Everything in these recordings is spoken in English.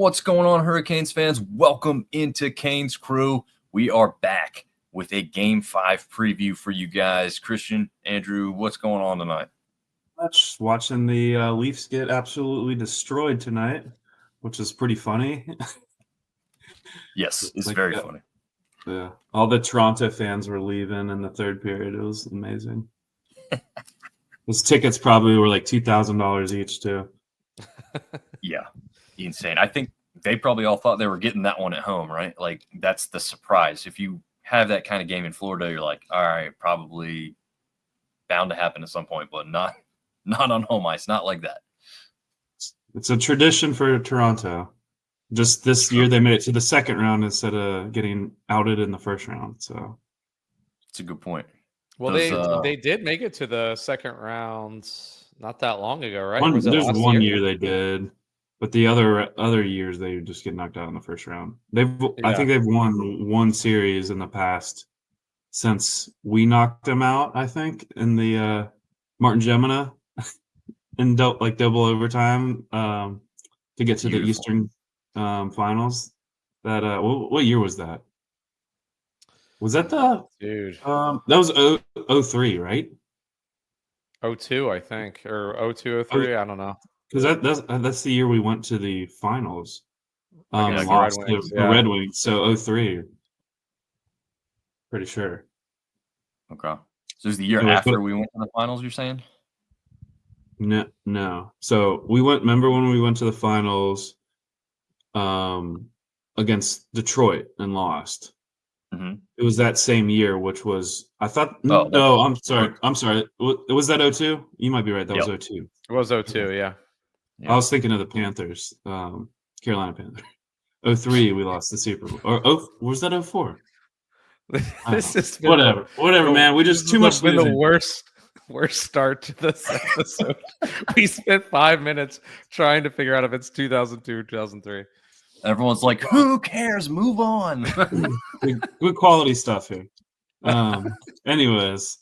What's going on, Hurricanes fans? Welcome into Canes Crew. We are back with a Game 5 preview for you guys. Christian, Andrew, what's going on tonight? Much watching the Leafs get absolutely destroyed tonight, which is pretty funny. Yes, it's very funny. Yeah, all the Toronto fans were leaving in the third period. It was amazing. Those tickets probably were like $2,000 each too. Yeah, insane. I think they probably all thought they were getting that one at home, right? Like, that's the surprise. If you have that kind of game in Florida, you're like, all right, probably bound to happen at some point, but not on home ice, not like that. It's a tradition for Toronto. Just this year, they made it to the second round instead of getting outed in the first round. So it's a good point. Well, they did make it to the second round not that long ago, right? There's one year they did, but the other years they just get knocked out in the first round. I think they've won one series in the past since we knocked them out. I think in the Martin Gemina in double overtime to get to the Eastern finals. That what year was that? Was that the dude? That was 03, right? 02, I think, or 02, 03. I don't know. Because that's the year we went to the finals. Lost the Red Wings. So 03. Pretty sure. Okay. So it was the year after we went to the finals, you're saying? No. So we went. Remember when we went to the finals, against Detroit and lost? Mm-hmm. It was that same year, which was I thought. No, I'm sorry. Was that 02? You might be right. That was 02. It was 02. Yeah. I was thinking of the Panthers, Carolina Panthers. 03, we lost the Super Bowl. Or was that 04? This is whatever, man. We just too much. Been the worst start to this episode. We spent 5 minutes trying to figure out if it's 2002 or 2003. Everyone's like, "Who cares? Move on." Good quality stuff here. Anyways,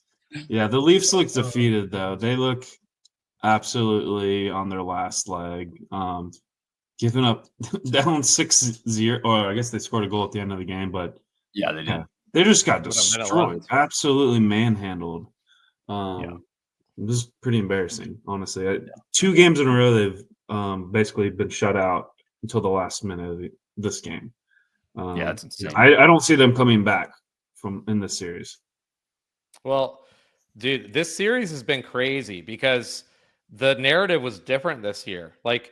yeah, the Leafs look defeated though. They look absolutely on their last leg. Giving up down 6-0, or I guess they scored a goal at the end of the game, but yeah, they did. They just got destroyed, absolutely manhandled. It was pretty embarrassing, honestly. 2 games in a row, they've basically been shut out until the last minute of this game. It's insane. I don't see them coming back in this series. Well, dude, this series has been crazy because the narrative was different this year. Like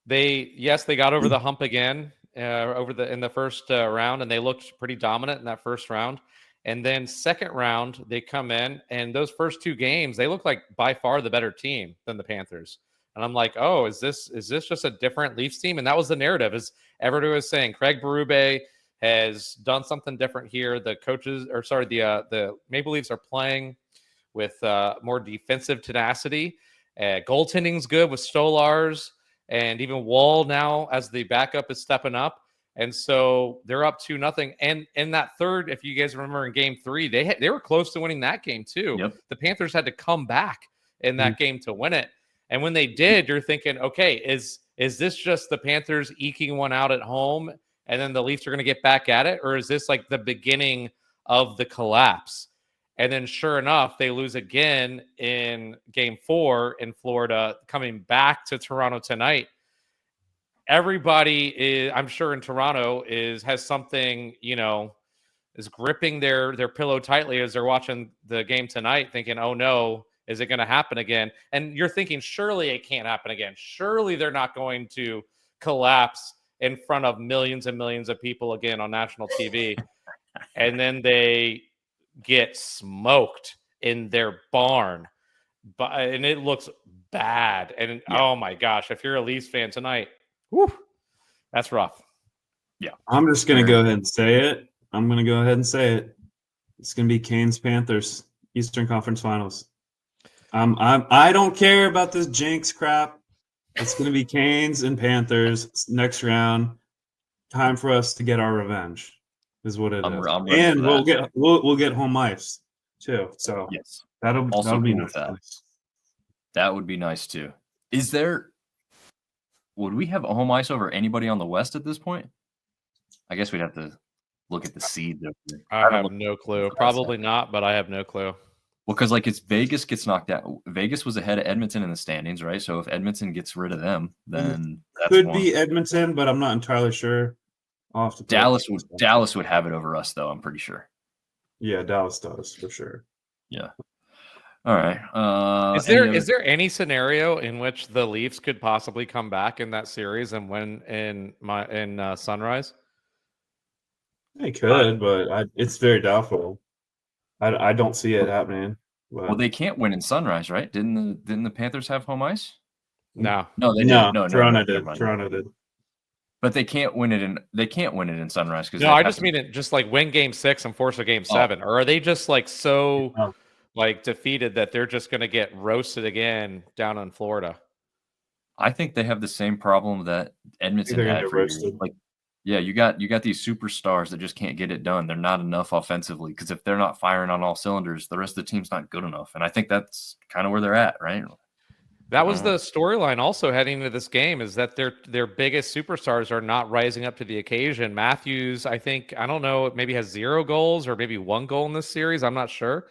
they got over the hump again in the first round, and they looked pretty dominant in that first round. And then second round, they come in, and those first 2 games, they look like by far the better team than the Panthers. And I'm like, oh, is this just a different Leafs team? And that was the narrative, as everybody was saying. Craig Berube has done something different here. The Maple Leafs are playing with more defensive tenacity. Goaltending's good with Stolarz, and even Wall now as the backup is stepping up. And so they're up 2-0. And in that third, if you guys remember in game 3, they were close to winning that game too. Yep. The Panthers had to come back in that game to win it. And when they did, you're thinking, okay, is this just the Panthers eking one out at home and then the Leafs are going to get back at it? Or is this like the beginning of the collapse? And then sure enough, they lose again in game 4 in Florida, coming back to Toronto tonight. Everybody I'm sure in Toronto has something, is gripping their pillow tightly as they're watching the game tonight, thinking, oh no, is it going to happen again? And you're thinking, surely it can't happen again. Surely they're not going to collapse in front of millions and millions of people again on national TV. And then they get smoked in their barn. And it looks bad. And oh my gosh, if you're a Leafs fan tonight, whew, that's rough. Yeah. I'm just going to go ahead and say it. It's going to be Canes Panthers Eastern Conference Finals. I don't care about this jinx crap. It's going to be Canes and Panthers next round. Time for us to get our revenge, is what it is. And we'll get home ice too. So yes, that'll be nice. That would be nice too. Is there? would we have home ice over anybody on the West at this point? I guess we'd have to look at the seed. I have no clue. Probably not, but I have no clue. Well, because like it's Vegas gets knocked out. Vegas was ahead of Edmonton in the standings, right? So if Edmonton gets rid of them, then that's Could one. be Edmonton, but I'm not entirely sure. Dallas would have it over us, though. I'm pretty sure. Yeah, Dallas does for sure. Yeah. All right. Is there any scenario in which the Leafs could possibly come back in that series and win in Sunrise? They could, but it's very doubtful. I don't see it happening. But. Well, they can't win in Sunrise, right? Didn't the Panthers have home ice? No, they didn't. No, Toronto did. Toronto did. But they can't win it in Sunrise because I just mean it just like win Game 6 and force a Game 7, or are they just like so like defeated that they're just going to get roasted again down in Florida? I think they have the same problem that Edmonton had for years. Like, yeah, you got these superstars that just can't get it done. They're not enough offensively because if they're not firing on all cylinders, the rest of the team's not good enough. And I think that's kind of where they're at, right? That was the storyline also heading into this game, is that their biggest superstars are not rising up to the occasion. Matthews, I don't know, maybe has 0 goals or maybe 1 goal in this series. I'm not sure.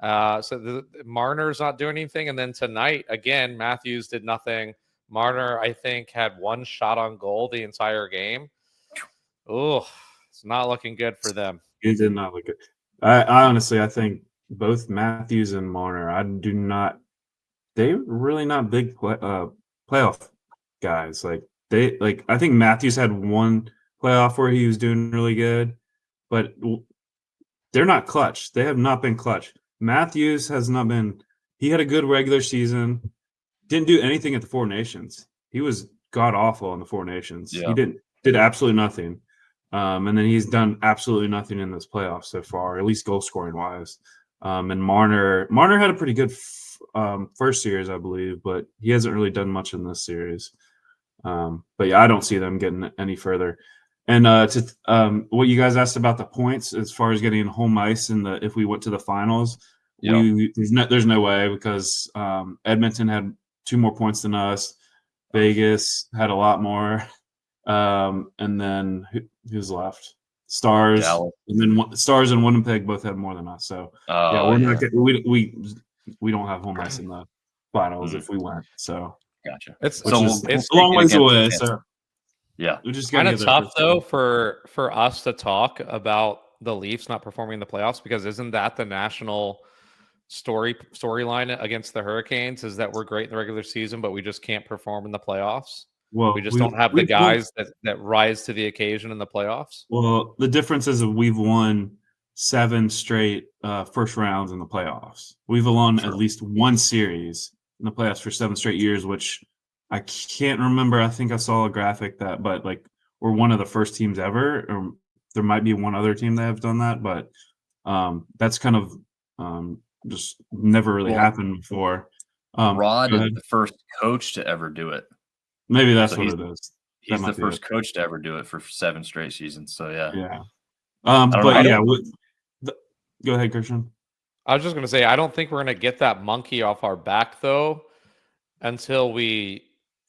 So Marner's not doing anything. And then tonight, again, Matthews did nothing. Marner, I think, had 1 shot on goal the entire game. Oh, it's not looking good for them. It did not look good. I honestly, I think both Matthews and Marner, they're really not big playoff guys. I think Matthews had 1 playoff where he was doing really good, but they're not clutch. They have not been clutch. Matthews has not been. He had a good regular season. Didn't do anything at the Four Nations. He was god awful in the Four Nations. Yeah. He did absolutely nothing. And then he's done absolutely nothing in this playoff so far, at least goal scoring wise. And Marner had a pretty good first series, I believe, but he hasn't really done much in this series. But yeah, I don't see them getting any further. And what you guys asked about the points as far as getting home ice if we went to the finals, there's no way, because Edmonton had 2 more points than us. Vegas had a lot more. And then who's left? Stars, Dallas. And then Stars and Winnipeg both had more than us. So we're not getting, we don't have home ice in the finals if we went. So gotcha. It's a long ways away. So yeah, we just kind of tough though for us to talk about the Leafs not performing in the playoffs, because isn't that the national storyline against the Hurricanes, is that we're great in the regular season, but we just can't perform in the playoffs? Well, we just don't have the guys that rise to the occasion in the playoffs. Well, the difference is that we've won 7 straight first rounds in the playoffs. We've won at least 1 series in the playoffs for 7 straight years, which I can't remember. I think I saw a graphic but like we're one of the first teams ever, or there might be one other team that have done that, but that's kind of just never really happened before. Rod is the first coach to ever do it. Maybe that's what it is. He's the first coach to ever do it for 7 straight seasons. So yeah. Go ahead, Christian. I was just going to say, I don't think we're going to get that monkey off our back though until we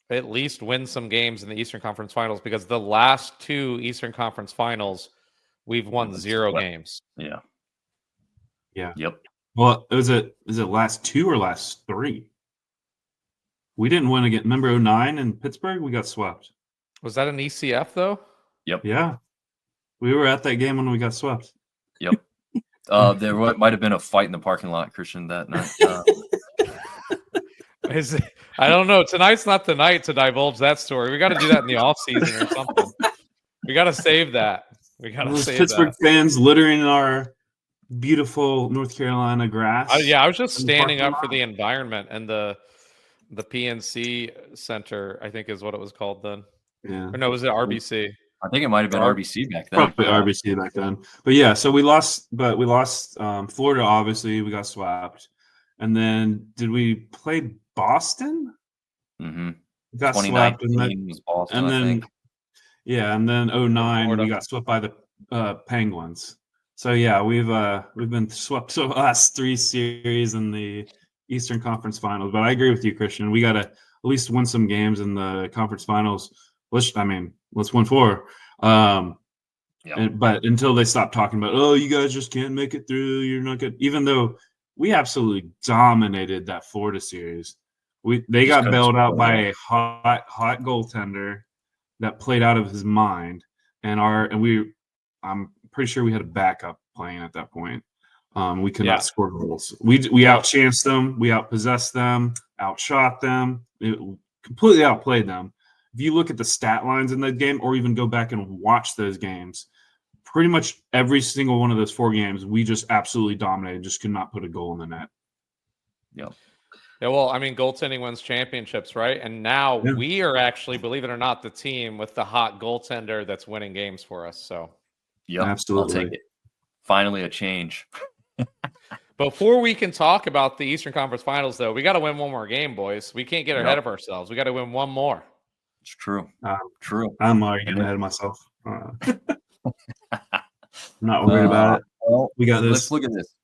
at least win some games in the Eastern Conference Finals, because the last 2 Eastern Conference Finals we've won 0 games. Yeah. Yep. Well, is it last 2 or last 3? We didn't win again. Remember 2009 in Pittsburgh? We got swept. Was that an ECF though? Yep. Yeah. We were at that game when we got swept. Yep. There might have been a fight in the parking lot, Christian, that night. I don't know. Tonight's not the night to divulge that story. We got to do that in the off season or something. We got to save that. We got to save Pittsburgh fans littering our beautiful North Carolina grass. I was just standing up for the environment, and the PNC Center, I think, is what it was called then. Yeah. Or no, was it RBC? I think it might have been RBC back then. Probably RBC back then. But yeah, so we lost Florida, obviously. We got swept. And then did we play Boston? Mm-hmm. Got swept. And then, was Boston, and then I think. Yeah, and then 2009 we got swept by the Penguins. So yeah, we've been swept the last 3 series in the Eastern Conference Finals. But I agree with you, Christian. We gotta least win some games in the conference finals. Let's win 4. But until they stop talking about, oh, you guys just can't make it through, you're not good. Even though we absolutely dominated that Florida series, they got bailed out by a hot goaltender that played out of his mind, and I'm pretty sure we had a backup playing at that point. We could not score goals. We outchanced them, we outpossessed them, outshot them, completely outplayed them. If you look at the stat lines in that game, or even go back and watch those games, pretty much every single one of those 4 games, we just absolutely dominated, just could not put a goal in the net. Yeah, well, I mean, goaltending wins championships, right? And now we are actually, believe it or not, the team with the hot goaltender that's winning games for us. So, absolutely. I'll take it. Finally, a change. Before we can talk about the Eastern Conference Finals, though, we got to win one more game, boys. We can't get ahead of ourselves. We got to win one more. It's true. True. I'm already getting ahead of myself. I'm not worried about it. Well, we got this. Let's look at this.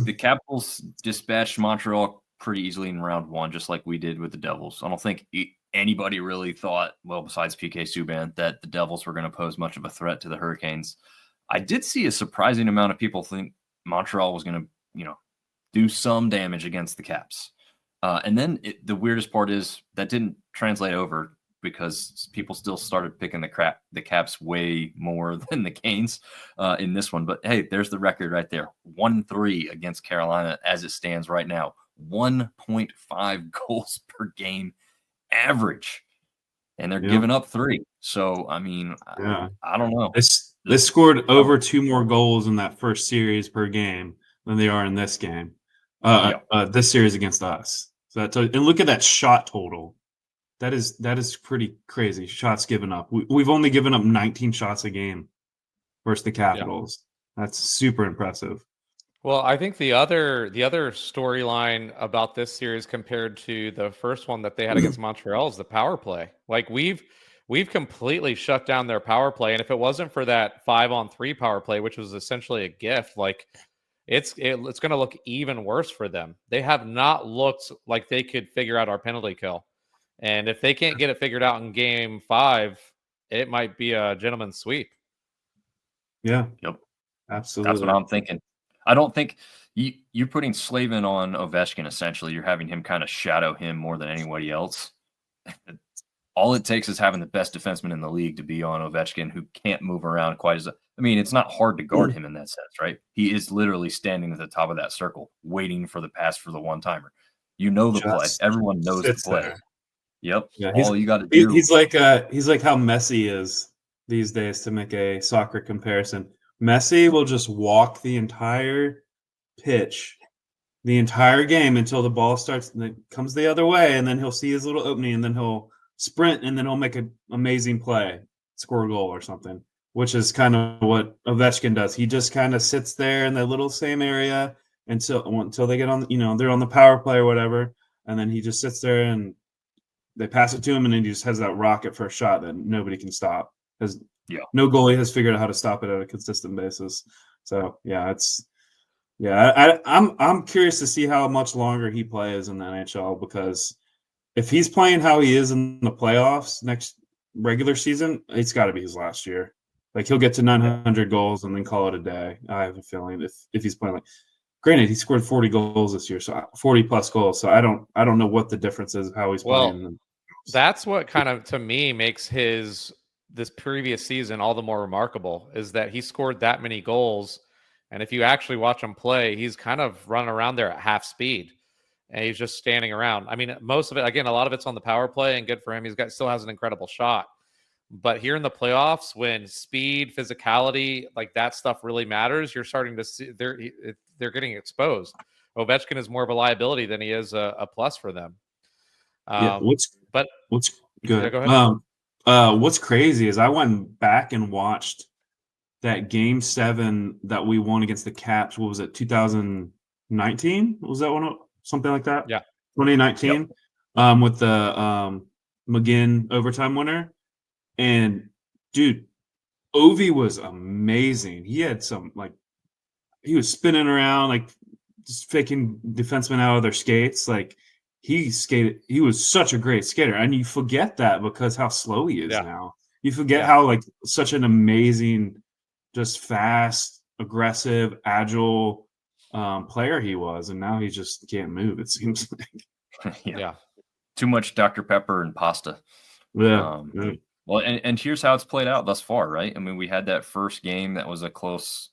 The Capitals dispatched Montreal pretty easily in round 1, just like we did with the Devils. I don't think anybody really thought, well, besides PK Subban, that the Devils were going to pose much of a threat to the Hurricanes. I did see a surprising amount of people think Montreal was going to, do some damage against the Caps. And then the weirdest part is that didn't translate over, because people still started picking the Caps way more than the Canes in this one. But hey, there's the record right there. 1-3 against Carolina as it stands right now. 1.5 goals per game average. And they're giving up 3. So, I mean, I don't know. They scored over 2 more goals in that first series per game than they are in this game. This series against us. So and look at that shot total. That is pretty crazy. Shots given up. We've only given up 19 shots a game versus the Capitals. That's super impressive. Well, I think the other storyline about this series compared to the first one that they had against Montreal is the power play. Like we've completely shut down their power play, and if it wasn't for that 5-on-3 power play, which was essentially a gift, like it's going to look even worse for them. They have not looked like they could figure out our penalty kill. And if they can't get it figured out in game 5, it might be a gentleman's sweep. Yeah. Yep. Absolutely. That's what I'm thinking. I don't think you're putting Slavin on Ovechkin, essentially. You're having him kind of shadow him more than anybody else. All it takes is having the best defenseman in the league to be on Ovechkin, who can't move around quite as – I mean, it's not hard to guard him in that sense, right? He is literally standing at the top of that circle, waiting for the pass for the one-timer. You know the play. Everyone knows the play. There. Yep. Yeah, all you got to do. He's like how Messi is these days, to make a soccer comparison. Messi will just walk the entire pitch, the entire game, until the ball comes the other way, and then he'll see his little opening, and then he'll sprint, and then he'll make an amazing play, score a goal or something, which is kind of what Ovechkin does. He just kind of sits there in that little same area until they get on, they're on the power play or whatever, and then he just sits there and they pass it to him, and then he just has that rocket first shot that nobody can stop, because no goalie has figured out how to stop it at a consistent basis. So I'm curious to see how much longer he plays in the NHL, because if he's playing how he is in the playoffs next regular season, it's got to be his last year. Like, he'll get to 900 goals and then call it a day. I have a feeling if he's playing like. Granted, he scored 40 goals this year, so 40 plus goals. So I don't know what the difference is, how he's playing. That's what kind of, to me, makes this previous season all the more remarkable, is that he scored that many goals. And if you actually watch him play, he's kind of running around there at half speed, and he's just standing around. I mean, most of it, again, a lot of it's on the power play, and good for him. Still has an incredible shot. But here in the playoffs, when speed, physicality, like that stuff really matters, you're starting to see they're getting exposed. Ovechkin is more of a liability than he is a plus for them. What's good? Go ahead. What's crazy is I went back and watched that Game 7 that we won against the Caps. What was it? 2019? Was that one? Something like that? Yeah. 2019. Yep. With the McGinn overtime winner. And dude, Ovi was amazing. He had he was spinning around, like just faking defensemen out of their skates. Like, he skated. He was such a great skater, and you forget that because how slow he is Yeah. now. You forget Yeah. how like such an amazing, just fast, aggressive, agile player he was, and now he just can't move. It seems like. Yeah. Too much Dr. Pepper and pasta. Yeah. Well, and here's how it's played out thus far, right? I mean, we had that first game that was a close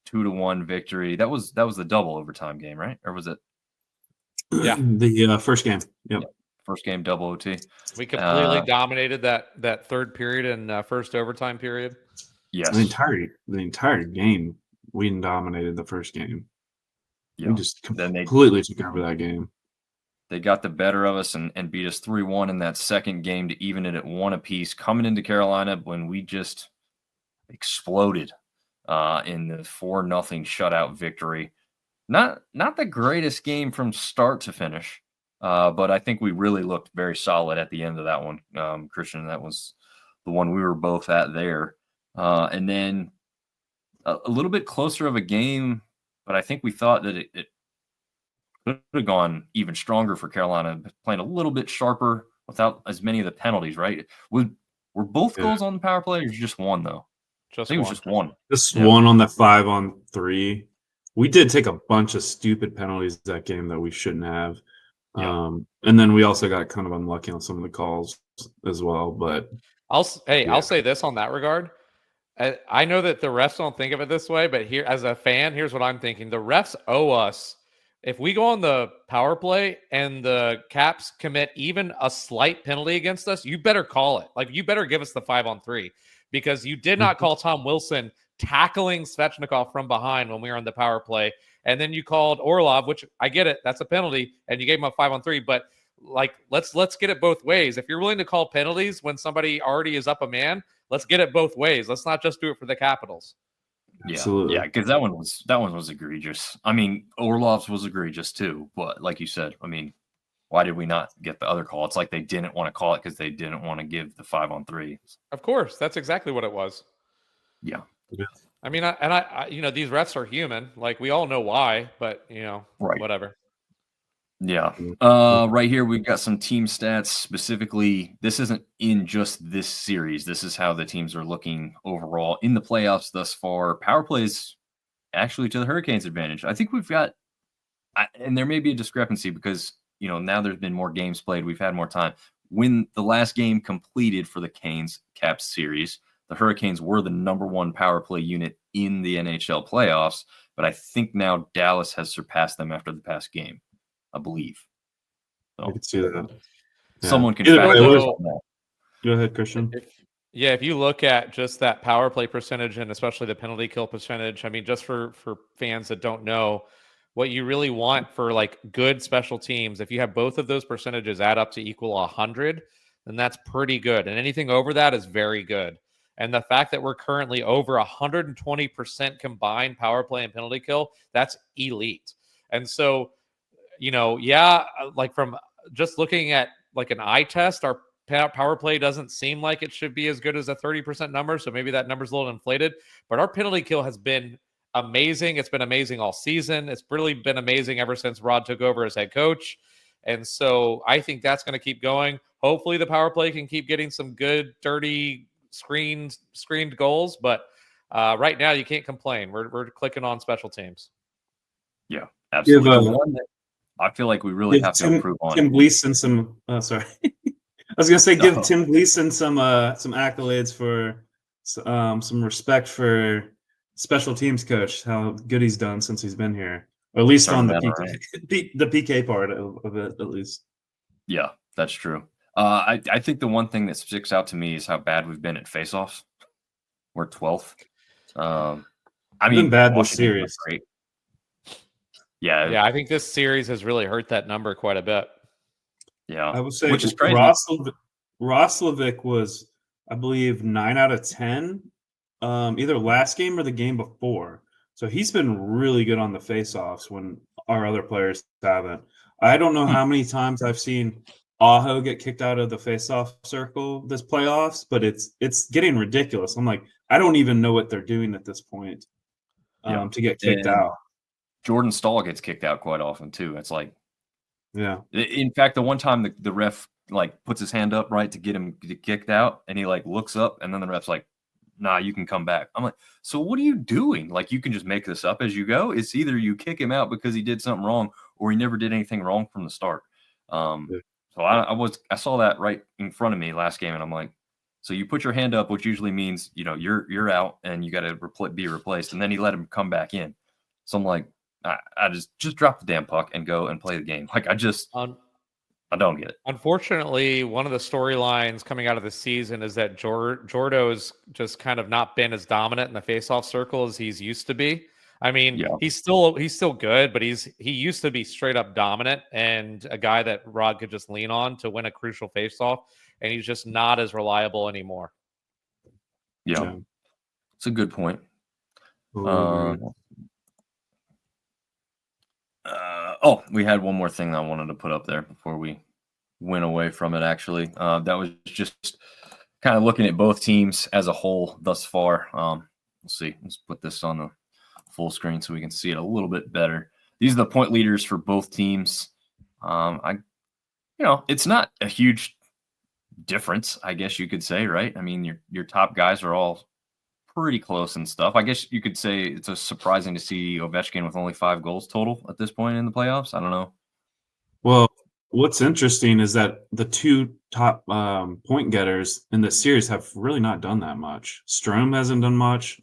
2-1 victory. That was the double overtime game, right? Or was it? Yeah. The first game. Yep. First game double OT. We completely dominated that third period and first overtime period. Yes. The entire game, we dominated the first game. Yeah. We just completely took over that game. They got the better of us and beat us 3-1 in that second game to even it at 1 apiece, coming into Carolina when we just exploded in the 4-0 shutout victory. Not the greatest game from start to finish, but I think we really looked very solid at the end of that one, Christian. That was the one we were both at there. And then a little bit closer of a game, but I think we thought that it could have gone even stronger for Carolina, playing a little bit sharper without as many of the penalties, right? Were both goals on the power play or just one, though? I think it was just one. Just one on the 5-on-3. We did take a bunch of stupid penalties that game that we shouldn't have. Yeah. And then we also got kind of unlucky on some of the calls as well. But I'll say this on that regard. I know that the refs don't think of it this way, but here, as a fan, here's what I'm thinking. The refs owe us. If we go on the power play and the Caps commit even a slight penalty against us, you better call it. Like, you better give us the 5-on-3 because you did not call Tom Wilson tackling Svechnikov from behind when we were on the power play. And then you called Orlov, which I get it. That's a penalty. And you gave him a 5-on-3. But like, let's get it both ways. If you're willing to call penalties when somebody already is up a man, let's get it both ways. Let's not just do it for the Capitals. Yeah, absolutely. Yeah, because that one was egregious. I mean, Orlov's was egregious too. But like you said, I mean, why did we not get the other call? It's like they didn't want to call it because they didn't want to give the 5-on-3. Of course, that's exactly what it was. Yeah. I mean, I these refs are human. Like, we all know why, but Right. Whatever. Yeah. Right here, we've got some team stats. Specifically, this isn't in just this series. This is how the teams are looking overall in the playoffs thus far. Power plays actually to the Hurricanes' advantage. I think we've got, and there may be a discrepancy because, now there's been more games played. We've had more time. When the last game completed for the Caps series, the Hurricanes were the #1 power play unit in the NHL playoffs. But I think now Dallas has surpassed them after the past game. I believe. So, I can see that. Someone can Either fact way, check that. Go ahead, Christian. If you look at just that power play percentage and especially the penalty kill percentage, I mean, just for fans that don't know, what you really want for like good special teams, if you have both of those percentages add up to equal 100, then that's pretty good. And anything over that is very good. And the fact that we're currently over 120% combined power play and penalty kill, that's elite. And so, like from just looking at like an eye test, our power play doesn't seem like it should be as good as a 30% number. So maybe that number's a little inflated, but our penalty kill has been amazing. It's been amazing all season. It's really been amazing ever since Rod took over as head coach. And so I think that's going to keep going. Hopefully the power play can keep getting some good, dirty screened goals. But right now you can't complain. We're clicking on special teams. Yeah, absolutely. I feel like we really have to improve on. Tim Gleason some. Sorry, I was gonna say give Tim Gleason some accolades for some respect for special teams coach. How good he's done since he's been here, or at least on the PK part of it, at least. Yeah, that's true. I think the one thing that sticks out to me is how bad we've been at faceoffs. We're 12th. I mean, bad this series. Great. Yeah, I think this series has really hurt that number quite a bit. Yeah, I would say which is crazy. Roslovic was, I believe, 9 out of 10, either last game or the game before. So he's been really good on the faceoffs when our other players haven't. I don't know how many times I've seen Aho get kicked out of the faceoff circle this playoffs, but it's getting ridiculous. I'm like, I don't even know what they're doing at this point to get kicked out. Jordan Staal gets kicked out quite often too. It's like Yeah. In fact, the one time the ref like puts his hand up right to get him kicked out, and he like looks up, and then the ref's like, "Nah, you can come back." I'm like, "So what are you doing? Like, you can just make this up as you go. It's either you kick him out because he did something wrong, or he never did anything wrong from the start." Yeah. So I saw that right in front of me last game, and I'm like, "So you put your hand up, which usually means you're out and you got to be replaced." And then he let him come back in. So I'm like, I just drop the damn puck and go and play the game. Like I don't get it. Unfortunately, one of the storylines coming out of the season is that Jordo's just kind of not been as dominant in the faceoff circle as he's used to be. I mean, Yeah. he's still good, but he used to be straight up dominant and a guy that Rod could just lean on to win a crucial faceoff, and he's just not as reliable anymore. Yeah. It's a good point. We had one more thing that I wanted to put up there before we went away from it, actually. That was just kind of looking at both teams as a whole thus far. We'll see. Let's put this on the full screen so we can see it a little bit better. These are the point leaders for both teams. It's not a huge difference, I guess you could say, right? I mean, your top guys are all pretty close and stuff. I guess you could say it's surprising to see Ovechkin with only 5 goals total at this point in the playoffs. I don't know. Well, what's interesting is that the two top point getters in this series have really not done that much. Strome hasn't done much.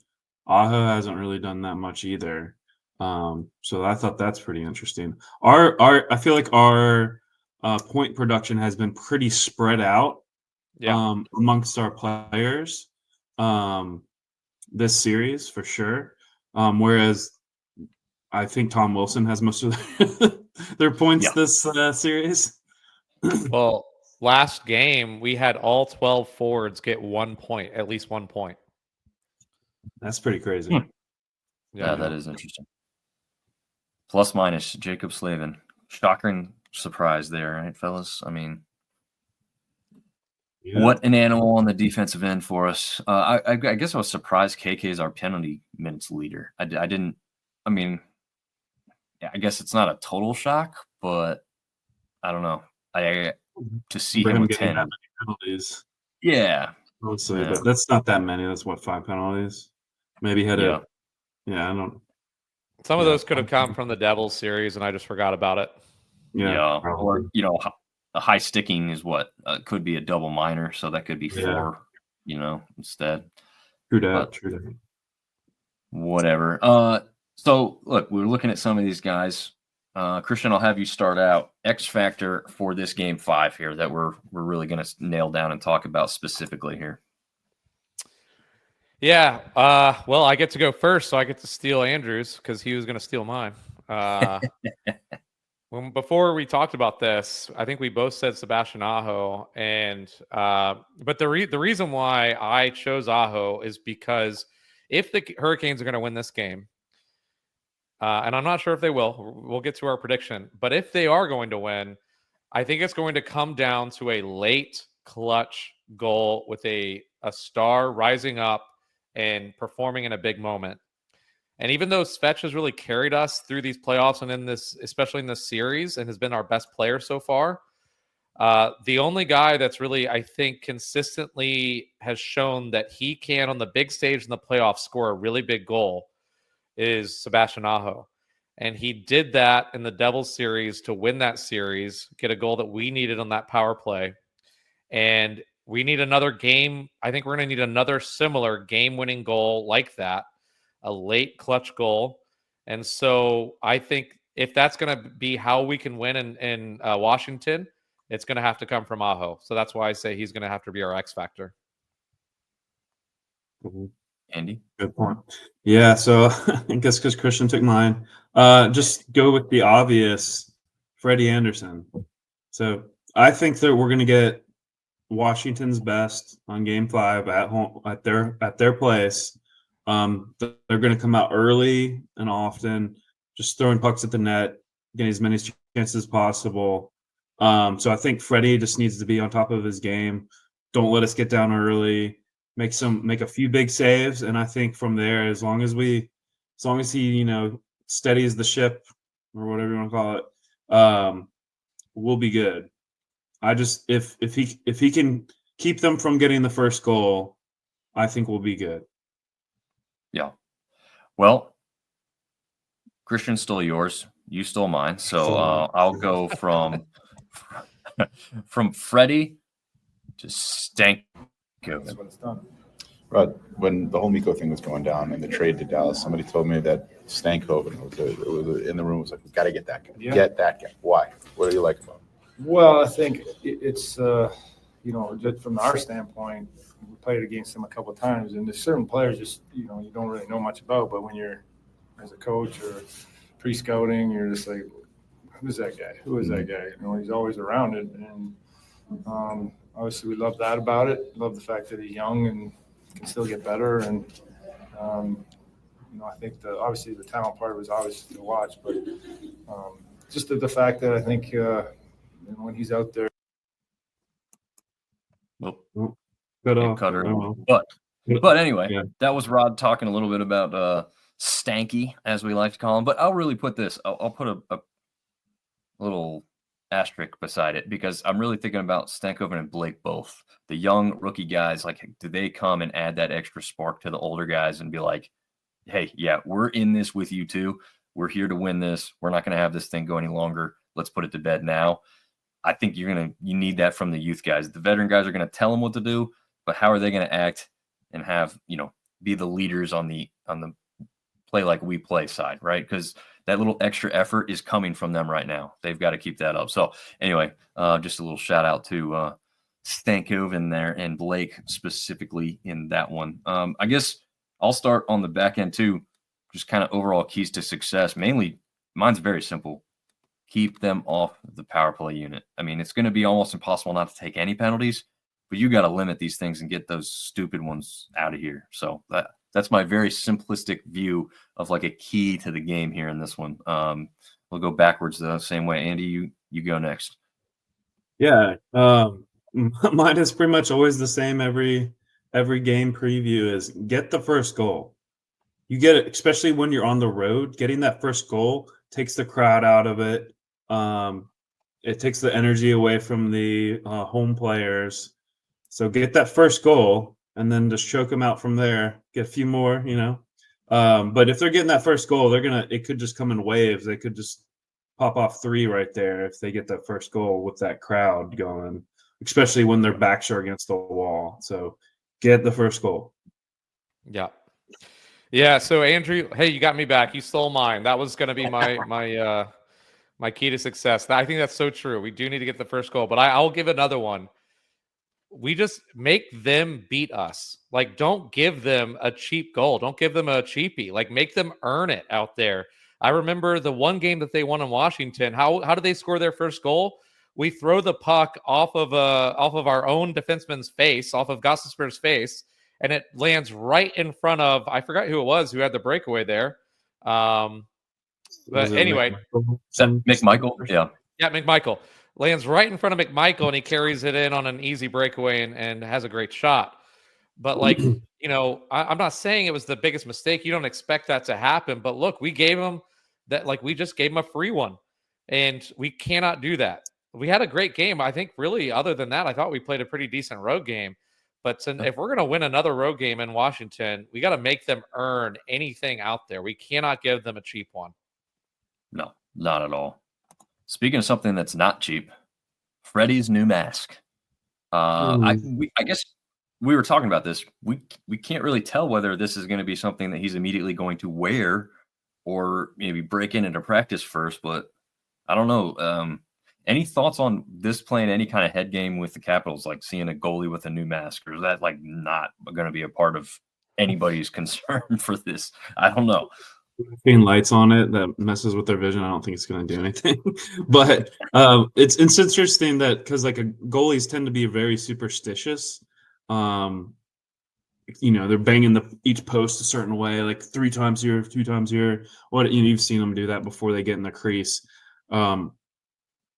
Aho hasn't really done that much either. So I thought that's pretty interesting. I feel like our point production has been pretty spread out amongst our players this series for sure. Whereas I think Tom Wilson has most of their points this series. Well, last game we had all 12 forwards get 1 point, at least 1 point. That's pretty crazy. Yeah, that is interesting. Plus minus Jacob Slavin. Shocking surprise there, right, fellas? I mean, what an animal on the defensive end for us. I guess I was surprised KK is our penalty minutes leader. I didn't. I mean, I guess it's not a total shock, but I don't know. To see him with 10 that many penalties. Yeah, honestly, but that's not that many. That's what, 5 penalties. Maybe had I don't. Some of those could have come from the Devils series, and I just forgot about it. Yeah. Or a high sticking is what could be a double minor, so that could be 4. Instead. True that. Whatever. So look, we're looking at some of these guys. Christian, I'll have you start out. X factor for this game 5 here that we're really going to nail down and talk about specifically here. Yeah. Well, I get to go first, so I get to steal Andrew's because he was going to steal mine. Before we talked about this, I think we both said Sebastian Aho, and but the reason why I chose Aho is because if the Hurricanes are going to win this game, and I'm not sure if they will, we'll get to our prediction, but if they are going to win, I think it's going to come down to a late clutch goal with a star rising up and performing in a big moment. And even though Svech has really carried us through these playoffs and especially in this series, and has been our best player so far, the only guy that's really, I think, consistently has shown that he can, on the big stage in the playoffs, score a really big goal is Sebastian Aho. And he did that in the Devils series to win that series, get a goal that we needed on that power play. And we need another game. I think we're going to need another similar game-winning goal like that, a late clutch goal. And so I think if that's going to be how we can win in Washington, it's going to have to come from Aho. So that's why I say he's going to have to be our X factor. Andy? Good point. Yeah, so I guess because Christian took mine, just go with the obvious, Freddie Anderson. So I think that we're going to get Washington's best on Game 5 at home at their place. They're going to come out early and often, just throwing pucks at the net, getting as many chances as possible. So I think Freddie just needs to be on top of his game. Don't let us get down early. Make a few big saves, and I think from there, as long as he, steadies the ship or whatever you want to call it, we'll be good. I just if he can keep them from getting the first goal, I think we'll be good. Yeah. Well, Christian stole yours. You stole mine. So I'll go from Freddie to Stanko. That's what it's done. But when the whole Miko thing was going down and the trade to Dallas, somebody told me that Stankoven was in the room. Was like, we got to get that guy. Yeah. Get that guy. Why? What do you like about him? Well, I think it's you know, just from our standpoint, we played against him a couple of times, and there's certain players just you know you don't really know much about, but when you're as a coach or pre-scouting, you're just like, who's that guy? Who is that guy? You know, he's always around it, and obviously we love that about it. Love the fact that he's young and can still get better, and you know, I think obviously the talent part was obviously to watch, but just the fact that I think when he's out there. Well, Cut off. cut her. Oh, But anyway, Yeah. that was Rod talking a little bit about Stanky, as we like to call him. But I'll really put this. I'll put a little asterisk beside it because I'm really thinking about Stankoven and Blake both. The young rookie guys, like, do they come and add that extra spark to the older guys and be like, hey, yeah, we're in this with you too. We're here to win this. We're not going to have this thing go any longer. Let's put it to bed now. I think you need that from the youth guys. The veteran guys are going to tell them what to do, but how are they going to act and have, be the leaders on the play like we play side, right? Because that little extra effort is coming from them right now. They've got to keep that up. So anyway, just a little shout out to Stankoven there and Blake specifically in that one. I guess I'll start on the back end too. Just kind of overall keys to success. Mainly, mine's very simple. Keep them off the power play unit. I mean, it's going to be almost impossible not to take any penalties, but you got to limit these things and get those stupid ones out of here. So that's my very simplistic view of like a key to the game here in this one. We'll go backwards the same way. Andy, you go next. Yeah, mine is pretty much always the same every game preview is get the first goal. You get it, especially when you're on the road. Getting that first goal takes the crowd out of it. It takes the energy away from the home players. So get that first goal and then just choke them out from there. Get a few more, But if they're getting that first goal, it could just come in waves. They could just pop off 3 right there if they get that first goal with that crowd going, especially when their backs are against the wall. So get the first goal. Yeah. Yeah. So Andrew, hey, you got me back. You stole mine. That was going to be my key to success. I think that's so true. We do need to get the first goal, but I'll give another one. We just make them beat us. Like, don't give them a cheap goal. Don't give them a cheapie. Like, make them earn it out there. I remember the one game that they won in Washington. How did they score their first goal? We throw the puck off of our own defenseman's face, off of Gostisbehere's face, and it lands right in front of, I forgot who it was who had the breakaway there. But anyway, McMichael, yeah. Yeah, McMichael lands right in front of McMichael, and he carries it in on an easy breakaway and has a great shot. But like, I'm not saying it was the biggest mistake. You don't expect that to happen. But look, we gave him that, like we just gave him a free one, and we cannot do that. We had a great game. I think really other than that, I thought we played a pretty decent road game. But if we're going to win another road game in Washington, we got to make them earn anything out there. We cannot give them a cheap one. No, not at all. Speaking of something that's not cheap, Freddie's new mask. I guess we were talking about this. We can't really tell whether this is going to be something that he's immediately going to wear or maybe break into practice first, but I don't know. Any thoughts on this playing any kind of head game with the Capitals, like seeing a goalie with a new mask, or is that like not going to be a part of anybody's concern for this? I don't know. Being lights on it that messes with their vision, I don't think it's going to do anything. But it's interesting that because like goalies tend to be very superstitious. They're banging each post a certain way, like 3 times here, 2 times here. You've seen them do that before they get in the crease.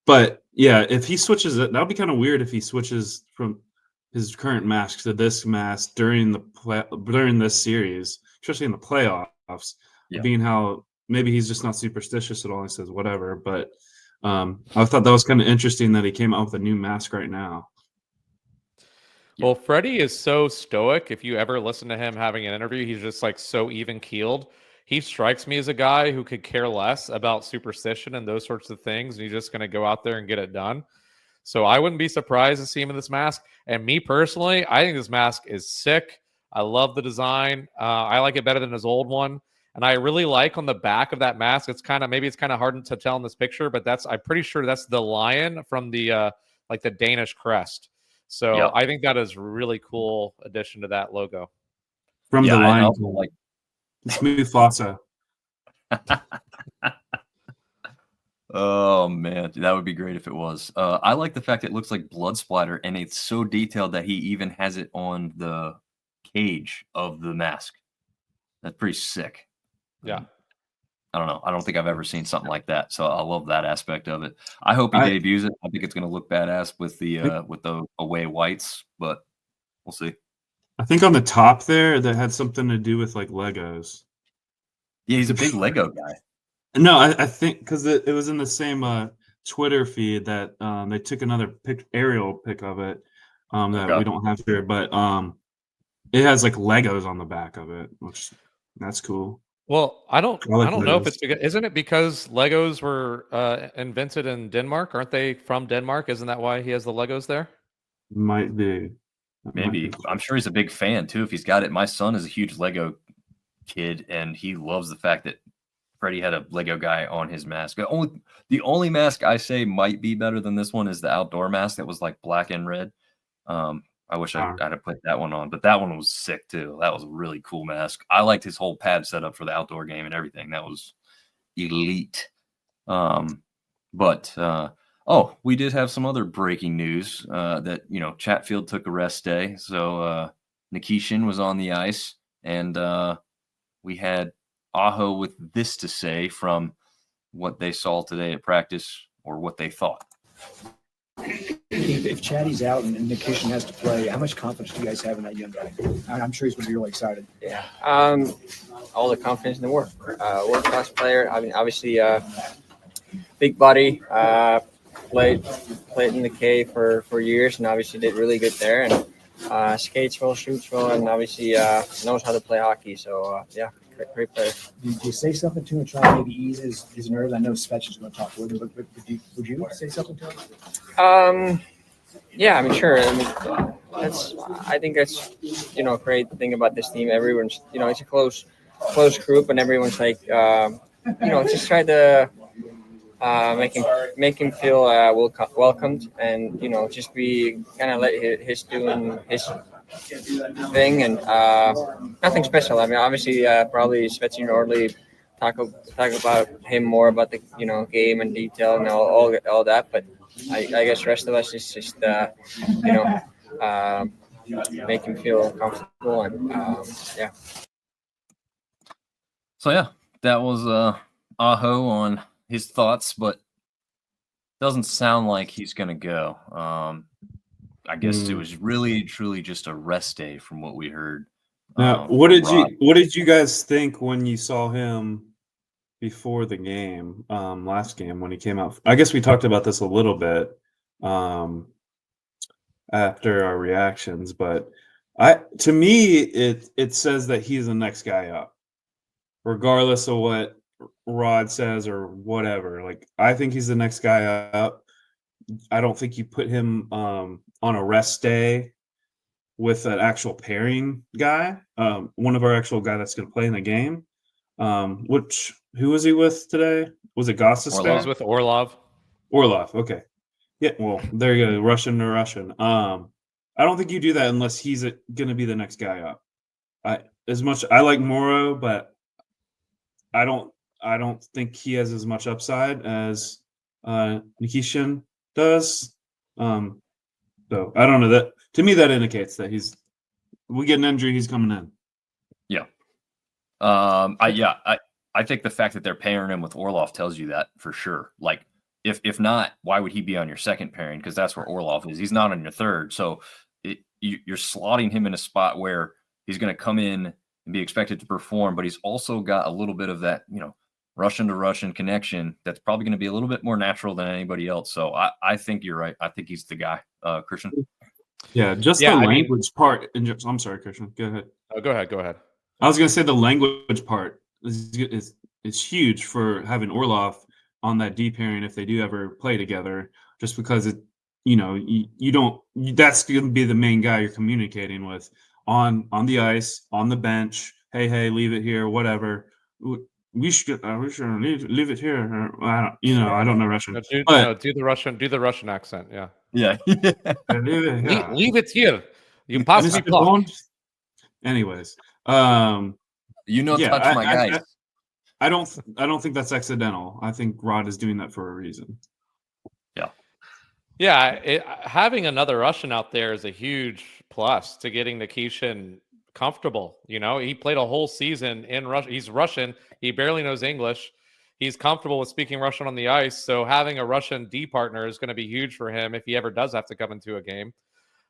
But yeah, if he switches it, that would be kind of weird if he switches from his current mask to this mask during this series, especially in the playoffs. Yeah. Being how maybe he's just not superstitious at all. He says whatever, but I thought that was kind of interesting that he came out with a new mask right now. Well, Freddie is so stoic. If you ever listen to him having an interview, he's just like so even keeled. He strikes me as a guy who could care less about superstition and those sorts of things. And he's just going to go out there and get it done. So I wouldn't be surprised to see him in this mask. And me personally, I think this mask is sick. I love the design. I like it better than his old one. And I really like on the back of that mask, it's kind of hard to tell in this picture, but I'm pretty sure that's the lion from the like the Danish crest. So Yep. I think that is really cool addition to that logo. From the I line, also like Smooth Fossa. Oh man, that would be great if it was. I like the fact it looks like blood splatter, and it's so detailed that he even has it on the cage of the mask. That's pretty sick. Yeah. I don't know. I don't think I've ever seen something like that. So I love that aspect of it. I hope he debuts it. I think it's going to look badass with the away whites, but we'll see. I think on the top there that had something to do with like Legos. Yeah, he's a big Lego guy. No, I think because it was in the same Twitter feed that they took another aerial pic of it that we don't have here, but it has like Legos on the back of it, which that's cool. Well, I don't Legos. know if it's because, isn't it because Legos were invented in Denmark? Aren't they from Denmark? Isn't that why he has the Legos there? Might be. Maybe. I'm sure he's a big fan too if he's got it. My son is a huge Lego kid, and he loves the fact that Freddie had a Lego guy on his mask. The only mask I say might be better than this one is the outdoor mask that was like black and red. I wish I'd have put that one on, but that one was sick too. That was a really cool mask. I liked his whole pad setup for the outdoor game and everything. That was elite. We did have some other breaking news that, Chatfield took a rest day. So Nikishin was on the ice, and we had Aho with this to say from what they saw today at practice, or what they thought. If Chatty's out and Nikishin has to play, how much confidence do you guys have in that young guy? I'm sure he's going to be really excited. Yeah, all the confidence in the world. World-class player. I mean, obviously, big body. Played in the K for years, and obviously did really good there. And skates well, shoots well, and obviously knows how to play hockey. So great player. Did you say something to him to try to maybe ease his nerves? I know Svech is going to talk with him, but would you say something to him? Yeah, I mean, sure. I mean, I think that's a great thing about this team. Everyone's it's a close group, and everyone's like just try to make him feel welcomed, and just be kind of let his doing his thing, and nothing special. I mean, obviously, probably Svetsky Nordli talk about him more about the game and detail and all that. But I guess the rest of us is just make him feel comfortable, and yeah. So yeah, that was Aho on his thoughts, but doesn't sound like he's gonna go. I guess it was really truly just a rest day from what we heard. Now, what did you guys think when you saw him before the game, last game when he came out? I guess we talked about this a little bit after our reactions, but to me it says that he's the next guy up, regardless of what Rod says or whatever. Like, I think he's the next guy up. I don't think you put him on a rest day with an actual pairing guy, one of our actual guy that's going to play in the game. Who was he with today? Was it Gostis? He was with Orlov. Orlov, okay. Yeah, well, there you go, Russian to Russian. I don't think you do that unless he's going to be the next guy up. I like Morrow, but I don't think he has as much upside as Nikishin does. So I don't know, that to me that indicates that we get an injury, he's coming in. Yeah. I think the fact that they're pairing him with Orlov tells you that for sure. Like, if not, why would he be on your second pairing? Because that's where Orlov is. He's not on your third. So you're slotting him in a spot where he's going to come in and be expected to perform, but he's also got a little bit of that, Russian to Russian connection that's probably going to be a little bit more natural than anybody else. So I think you're right. I think he's the guy, Christian. Yeah, just Yeah, the I mean- language part. I'm sorry, Christian. Go ahead. Oh, go ahead. I was going to say the language part is huge for having Orlov on that D pairing if they do ever play together, just because that's going to be the main guy you're communicating with on the ice, on the bench. Hey, leave it here, whatever. We should leave it here. I don't know Russian. No, but do the Russian accent. Yeah. Yeah. leave it here. Leave it here. You pass me Mr. puck. Bond? Anyways, touch yeah, my guys. I don't think that's accidental. I think Rod is doing that for a reason. Yeah, having another Russian out there is a huge plus to getting Nikishin comfortable. He played a whole season in Russia. He's Russian. He barely knows English. He's comfortable with speaking Russian on the ice. So having a Russian D partner is going to be huge for him if he ever does have to come into a game.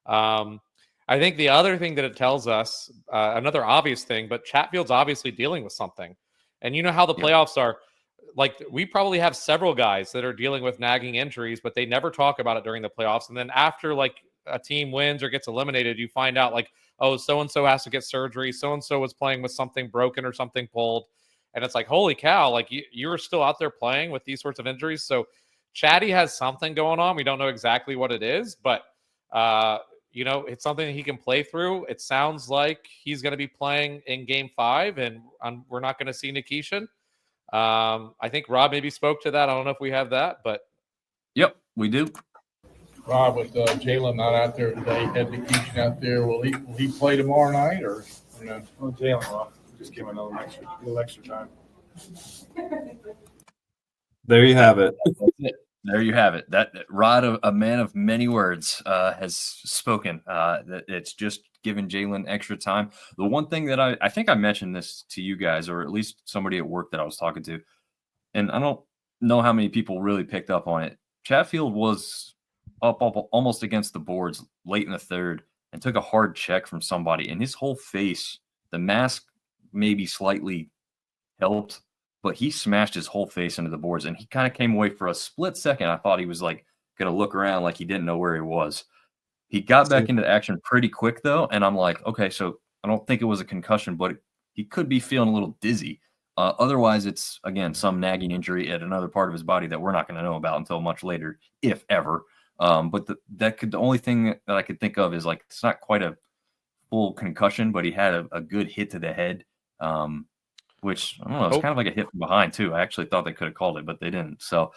I think the other thing that it tells us, another obvious thing, but Chatfield's obviously dealing with something. And you know how the playoffs are. Like, we probably have several guys that are dealing with nagging injuries, but they never talk about it during the playoffs. And then after, like, a team wins or gets eliminated, you find out, like, oh, so-and-so has to get surgery. So-and-so was playing with something broken or something pulled. And it's like, holy cow, like, you were still out there playing with these sorts of injuries. So Chatty has something going on. We don't know exactly what it is, but, it's something he can play through. It sounds like he's going to be playing in Game 5, and we're not going to see Nikishin. I think Rob maybe spoke to that. I don't know if we have that, but Yep, we do. Rob, with Jalen not out there today, had Nikishin out there. Will he play tomorrow night or no? Well, Jalen, just give him a little extra time. There you have it. There you have it. That Rod, a man of many words, has spoken. That it's just giving Jalen extra time. The one thing that I think I mentioned this to you guys, or at least somebody at work that I was talking to, and I don't know how many people really picked up on it. Chatfield was up almost against the boards late in the third and took a hard check from somebody, and his whole face, the mask maybe slightly helped, but he smashed his whole face into the boards, and he kind of came away for a split second. I thought he was like going to look around like he didn't know where he was. He got back into action pretty quick, though, and I'm like, okay, so I don't think it was a concussion, but he could be feeling a little dizzy. Otherwise, it's, again, some nagging injury at another part of his body that we're not going to know about until much later, if ever. But the only thing that I could think of is, like, it's not quite a full concussion, but he had a good hit to the head, which, I don't know, it's kind of like a hit from behind, too. I actually thought they could have called it, but they didn't. So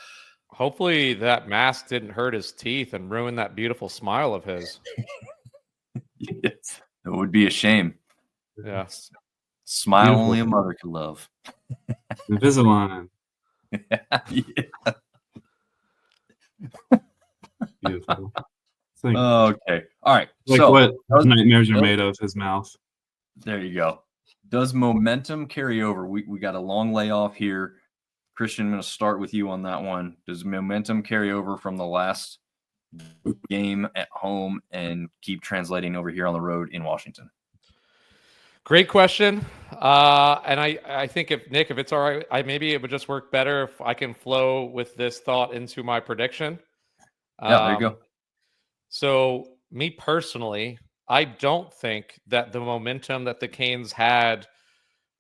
hopefully that mask didn't hurt his teeth and ruin that beautiful smile of his. Yes, it would be a shame. Yeah. Smile Beautiful. only a mother could love. Invisalign. Yeah. Beautiful. It's like, Okay. All right. like so what nightmares are does- made of, his mouth. there you go. Does momentum carry over? We got a long layoff here. Christian, I'm going to start with you on that one. Does momentum carry over from the last game at home and keep translating over here on the road in Washington? Great question. And I think if it's all right, maybe it would just work better if I can flow with this thought into my prediction. Yeah, there you go. So me personally, I don't think that the momentum that the Canes had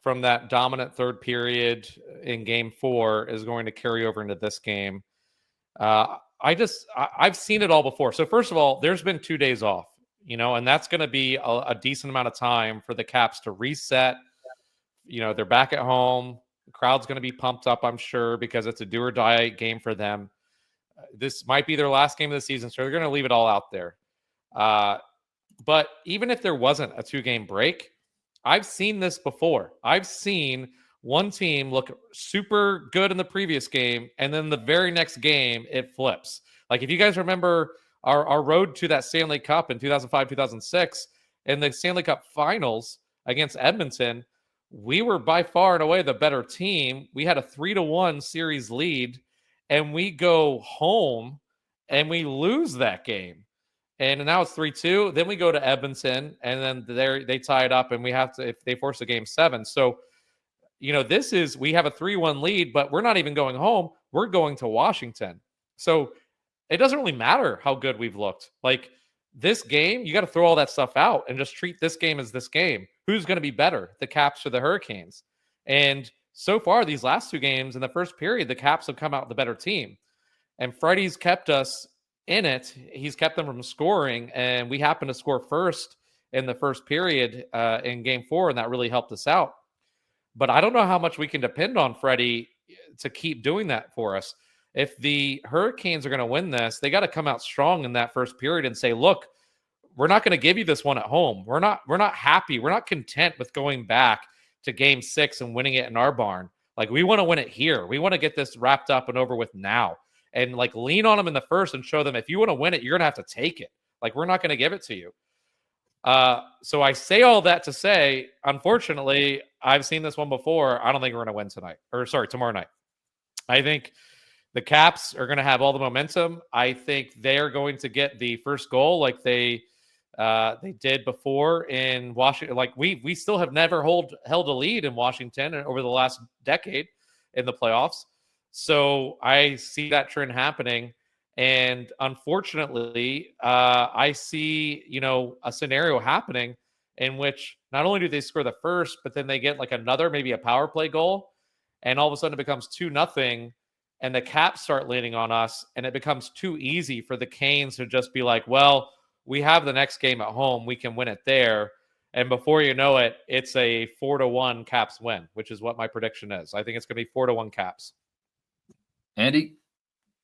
from that dominant third period in Game 4 is going to carry over into this game. I've seen it all before. So first of all, there's been 2 days off, and that's going to be a decent amount of time for the Caps to reset. They're back at home. The crowd's going to be pumped up, I'm sure, because it's a do or die game for them. This might be their last game of the season, so they're going to leave it all out there. But even if there wasn't a 2-game break, I've seen this before. I've seen one team look super good in the previous game, and then the very next game, it flips. Like, if you guys remember our road to that Stanley Cup in 2005, 2006, and the Stanley Cup finals against Edmonton, we were by far and away the better team. We had a 3-1 series lead, and we go home and we lose that game. And now it's 3-2. Then we go to Edmonton, and then they tie it up, and we have to, if they force a Game 7. So we have a 3-1 lead, but we're not even going home. We're going to Washington. So it doesn't really matter how good we've looked. Like this game, you got to throw all that stuff out and just treat this game as this game. Who's going to be better, the Caps or the Hurricanes? And so far, these last 2 games in the first period, the Caps have come out the better team. And Freddie's kept us in it. He's kept them from scoring, and we happened to score first in the first period in Game 4, and that really helped us out. But I don't know how much we can depend on Freddie to keep doing that for us. If the Hurricanes are going to win this, they got to come out strong in that first period and say, look, we're not going to give you this one at home. We're not happy. We're not content with going back to Game 6 and winning it in our barn. Like, we want to win it here. We want to get this wrapped up and over with now. And like lean on them in the first and show them if you want to win it, you're going to have to take it. Like, we're not going to give it to you. So I say all that to say, unfortunately, I've seen this one before. I don't think we're going to win tomorrow night. I think the Caps are going to have all the momentum. I think they're going to get the first goal like they did before in Washington. Like we still have never held a lead in Washington over the last decade in the playoffs. So I see that trend happening. And unfortunately, I see, a scenario happening in which not only do they score the first, but then they get like another, maybe a power play goal. And all of a sudden it becomes 2-0 and the Caps start leaning on us. And it becomes too easy for the Canes to just be like, well, we have the next game at home. We can win it there. And before you know it, it's a 4-1 Caps win, which is what my prediction is. I think it's going to be 4-1 Caps. Andy?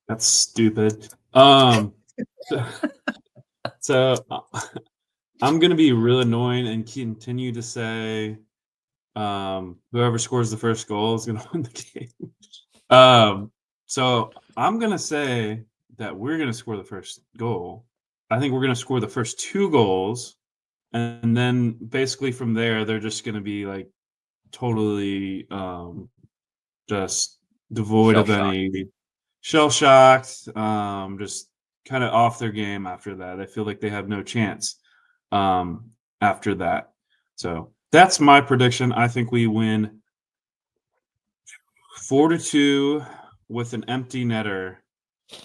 That's stupid. So I'm going to be real annoying and continue to say whoever scores the first goal is going to win the game. So I'm going to say that we're going to score the first goal. I think we're going to score the first 2 goals. And then basically from there, they're just going to be like totally just devoid of any shell-shocked, just kind of off their game after that. I feel like they have no chance after that. So that's my prediction. I think we win 4-2 with an empty netter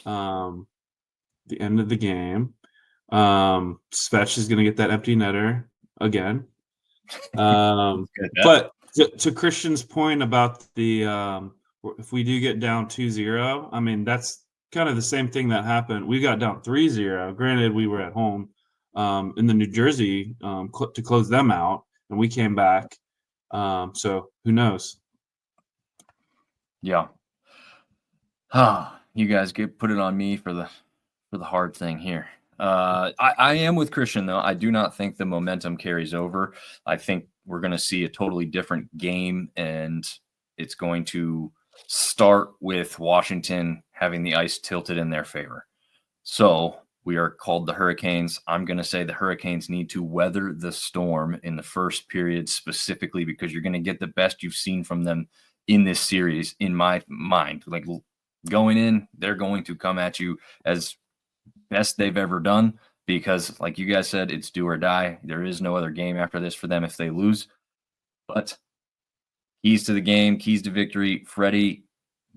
the end of the game. Svech is going to get that empty netter again. But to Christian's point about the if we do get down 2-0, I mean, that's kind of the same thing that happened. We got down 3-0. Granted, we were at home in the New Jersey to close them out, and we came back. So who knows? Yeah. You guys put it on me for the hard thing here. I am with Christian, though. I do not think the momentum carries over. I think we're going to see a totally different game, and it's going to start with Washington having the ice tilted in their favor. So we are called the Hurricanes. I'm going to say the Hurricanes need to weather the storm in the first period specifically because you're going to get the best you've seen from them in this series, in my mind. Like going in, they're going to come at you as best they've ever done because, like you guys said, it's do or die. There is no other game after this for them if they lose. But keys to the game, keys to victory, Freddie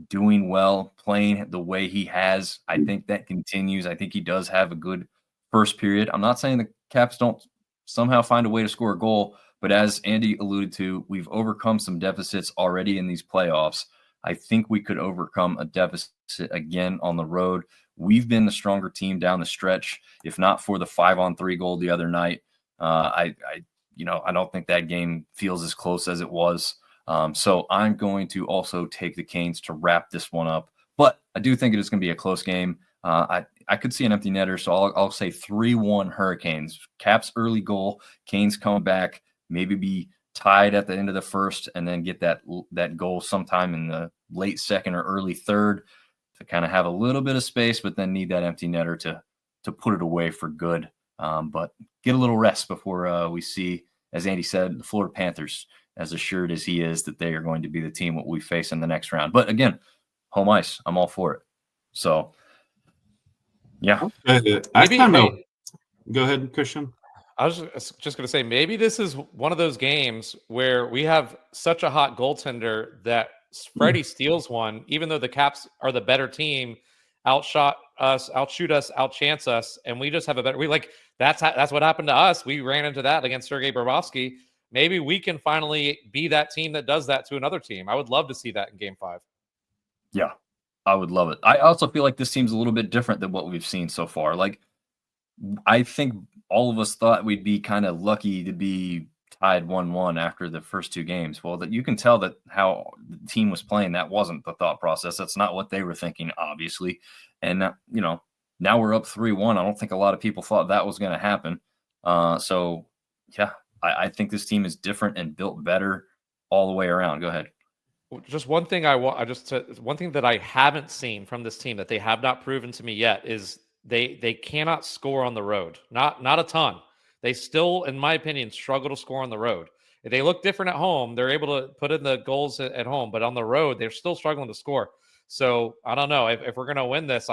doing well, playing the way he has. I think that continues. I think he does have a good first period. I'm not saying the Caps don't somehow find a way to score a goal, but as Andy alluded to, we've overcome some deficits already in these playoffs. I think we could overcome a deficit again on the road. We've been the stronger team down the stretch, if not for the 5-on-3 goal the other night. I don't think that game feels as close as it was. So I'm going to also take the Canes to wrap this one up, but I do think it is going to be a close game. I could see an empty netter, so I'll say 3-1 Hurricanes. Caps early goal, Canes come back, maybe be tied at the end of the first, and then get that goal sometime in the late second or early third to kind of have a little bit of space, but then need that empty netter to put it away for good. But get a little rest before we see, as Andy said, the Florida Panthers, as assured as he is that they are going to be the team what we face in the next round. But again, home ice, I'm all for it. So, yeah. I kind of go ahead, Christian. I was just going to say, maybe this is one of those games where we have such a hot goaltender that Freddie steals one, even though the Caps are the better team, outshoot us, outchance us, and we just have a better. That's what happened to us. We ran into that against Sergei Bobrovsky. Maybe we can finally be that team that does that to another team. I would love to see that in Game 5. Yeah, I would love it. I also feel like this team's a little bit different than what we've seen so far. Like, I think all of us thought we'd be kind of lucky to be tied 1-1 after the first two games. Well, that you can tell that how the team was playing, that wasn't the thought process. That's not what they were thinking, obviously. And, now we're up 3-1. I don't think a lot of people thought that was going to happen. So, yeah, I think this team is different and built better all the way around. Go ahead. Just one thing one thing that I haven't seen from this team that they have not proven to me yet is they cannot score on the road. Not a ton. They still, in my opinion, struggle to score on the road. If they look different at home, they're able to put in the goals at home, but on the road, they're still struggling to score. So I don't know if we're going to win this.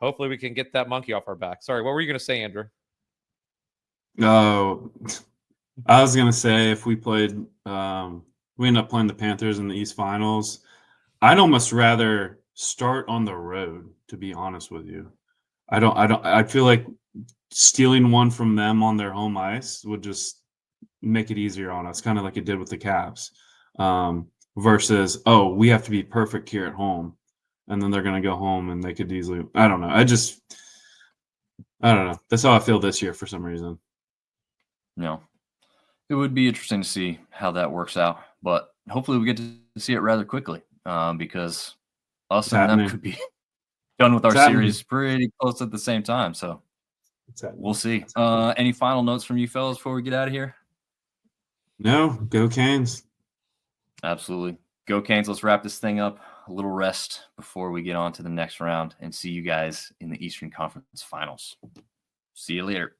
Hopefully we can get that monkey off our back. Sorry, what were you going to say, Andrew? No, I was going to say if we played, we end up playing the Panthers in the East Finals, I'd almost rather start on the road, to be honest with you. I feel like stealing one from them on their home ice would just make it easier on us, kind of like it did with the Caps. Versus, we have to be perfect here at home, and then they're going to go home and they could easily. I don't know. I don't know. That's how I feel this year for some reason. No, it would be interesting to see how that works out, but hopefully we get to see it rather quickly because us and them could be done with our series pretty close at the same time. So we'll see. Any final notes from you fellas before we get out of here? No, go Canes. Absolutely. Go Canes. Let's wrap this thing up. A little rest before we get on to the next round and see you guys in the Eastern Conference Finals. See you later.